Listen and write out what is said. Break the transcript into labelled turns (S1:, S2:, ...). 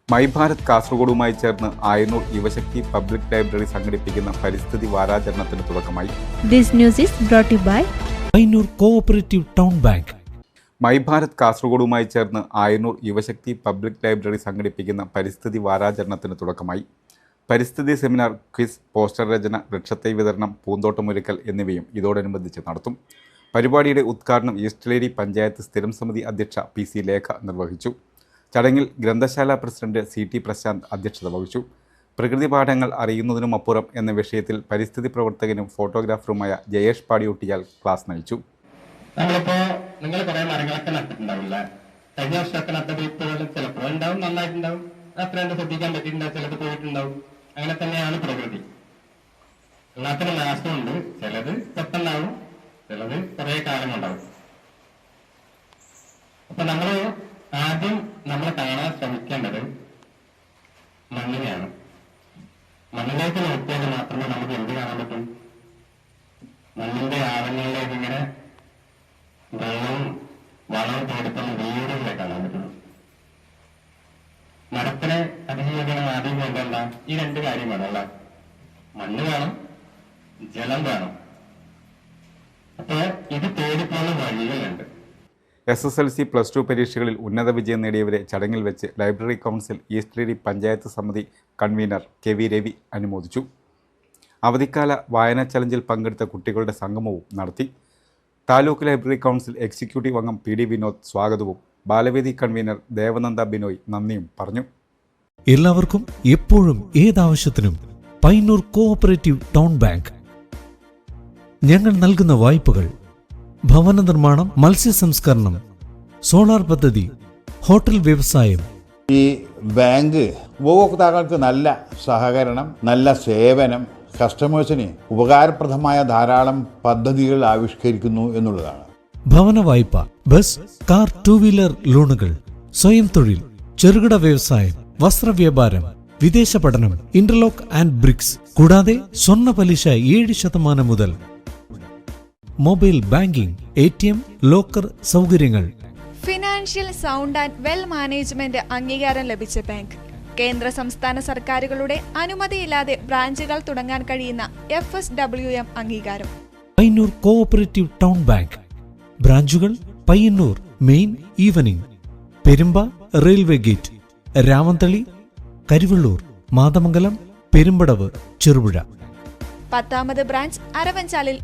S1: മൈഭാരത് കാസർഗോഡുമായി ചേർന്ന് ആയന്നൂർ യുവശക്തി public library സംഘടിപ്പിക്കുന്ന പരിസ്ഥിതി വാരാചരണത്തിന് തുടക്കമായി.
S2: This news is brought to you by
S3: Ayannur cooperative town bank.
S1: My Bharat കാസർഗോഡുമായി ചേർന്ന് ആയന്നൂർ യുവശക്തി പബ്ലിക് ലൈബ്രറി സംഘടിപ്പിക്കുന്ന പരിസ്ഥിതി വാരാചരണത്തിന് തുടക്കമായി. പരിസ്ഥിതി സെമിനാർ, ക്വിസ്, പോസ്റ്റർ രചന, വൃക്ഷത്തൈ വിതരണം, പൂന്തോട്ടമൊരുക്കൽ എന്നിവയും ഇതോടനുബന്ധിച്ച് നടത്തും. പരിപാടിയുടെ ഉദ്ഘാടനം ഈസ്റ്റ്ലേരി പഞ്ചായത്ത് സ്ഥിരം സമിതി അധ്യക്ഷ PC ലേഖ നിർവഹിച്ചു. ചടങ്ങിൽ ഗ്രന്ഥശാല പ്രസിഡന്റ് CT പ്രശാന്ത് അധ്യക്ഷത വഹിച്ചു. പ്രകൃതി പാഠങ്ങൾ അറിയുന്നതിനുമപ്പുറം എന്ന വിഷയത്തിൽ പരിസ്ഥിതി പ്രവർത്തകനും ഫോട്ടോഗ്രാഫറുമായ ജയേഷ് പാടിയൊട്ടിയാൽ ക്ലാസ് നയിച്ചു.
S4: നിങ്ങൾ കുറെ മരങ്ങളൊക്കെ നട്ടിട്ടുണ്ടാവില്ല. കഴിഞ്ഞ വർഷമൊക്കെ നട്ടത് ചിലപ്പോൾ ഉണ്ടാവും, നന്നായിട്ടുണ്ടാവും, അത്ര ശ്രദ്ധിക്കാൻ പറ്റിയിട്ടുണ്ടാവും, ചിലത് പോയിട്ടുണ്ടാവും. അങ്ങനെ തന്നെയാണ് പ്രകൃതി. എല്ലാത്തിനും നാശമുണ്ട്. ചിലത് പെട്ടെന്നാവും, ചിലത് കുറെ കാലമുണ്ടാവും. അപ്പൊ ആദ്യം നമ്മൾ കാണാൻ ശ്രമിക്കേണ്ടത് മണ്ണിനെയാണ്. മണ്ണിലേക്ക് നോക്കിയാൽ മാത്രമേ നമുക്ക് എന്ത് കാണാൻ പറ്റും? മണ്ണിന്റെ ആഴങ്ങളിലേക്ക് ഇങ്ങനെ വെള്ളവും വളവും തേടുത്തുന്ന വീടുകളെ കാണാൻ പറ്റുള്ളൂ. മരത്തിനെ അതിജീവിക്കണം ആദ്യം വേണ്ടല്ല ഈ രണ്ട് കാര്യം വേണമല്ല. മണ്ണ് വേണം, ജലം വേണം. അപ്പൊ ഇത് തേടിപ്പോകുന്ന വഴികളുണ്ട്.
S1: SSLC +2 പരീക്ഷകളിൽ ഉന്നത വിജയം നേടിയവരെ ചടങ്ങിൽ വെച്ച് ലൈബ്രറി കൗൺസിൽ ഈസ്റ്റ്ലേരി പഞ്ചായത്ത് സമിതി കൺവീനർ KV രവി അനുമോദിച്ചു. അവധിക്കാല വായനാ ചലഞ്ചിൽ പങ്കെടുത്ത കുട്ടികളുടെ സംഗമവും നടത്തി. താലൂക്ക് ലൈബ്രറി കൗൺസിൽ എക്സിക്യൂട്ടീവ് അംഗം PD വിനോദ് സ്വാഗതവും ബാലവേദി കൺവീനർ ദേവനന്ദ ബിനോയ് നന്ദിയും പറഞ്ഞു.
S3: എല്ലാവർക്കും എപ്പോഴും ഏതാവശ്യത്തിനും പയ്യന്നൂർ കോഓപ്പറേറ്റീവ് ടൗൺ ബാങ്ക്. ഞങ്ങൾ നൽകുന്ന വായ്പകൾ ഭവന നിർമ്മാണം, മത്സ്യ സംസ്കരണം, സോളാർ പദ്ധതി, ഹോട്ടൽ വ്യവസായം.
S5: ഈ ബാങ്ക് ഉപഭോക്താക്കൾക്ക് നല്ല സഹകരണം, നല്ല സേവനം, കസ്റ്റമേഴ്സിന് ഉപകാരപ്രദമായ ധാരാളം പദ്ധതികൾ ആവിഷ്കരിക്കുന്നു എന്നുള്ളതാണ്.
S3: ഭവന വായ്പ, ബസ്, കാർ, 2 വീലർ ലോണുകൾ, സ്വയം തൊഴിൽ, ചെറുകിട വ്യവസായം, വസ്ത്രവ്യാപാരം, വിദേശ പഠനം, ഇന്റർലോക്ക് ആൻഡ് ബ്രിക്സ്, കൂടാതെ സ്വർണ്ണ പലിശ 7% മുതൽ. മൊബൈൽ ബാങ്കിംഗ്, ATM, ലോക്കർ സൗകര്യങ്ങൾ.
S6: Financial sound and well management അംഗീകാരം ലഭിച്ച ബാങ്ക്. കേന്ദ്ര സംസ്ഥാന സർക്കാരുകളുടെ അനുമതിയില്ലാതെ ബ്രാഞ്ചുകൾ തുടങ്ങാൻ കഴിയുന്ന FSWM അംഗീകാരം.
S3: Payyanur cooperative town bank. ബ്രാഞ്ചുകൾ Payyanur main evening, Perumba railway gate, Ramanthali, Karivellur, Mathamangalam, Perumbadavu, Cherupuzha.
S6: 10ാമത് ബ്രാഞ്ച് അരവഞ്ചാലിൽ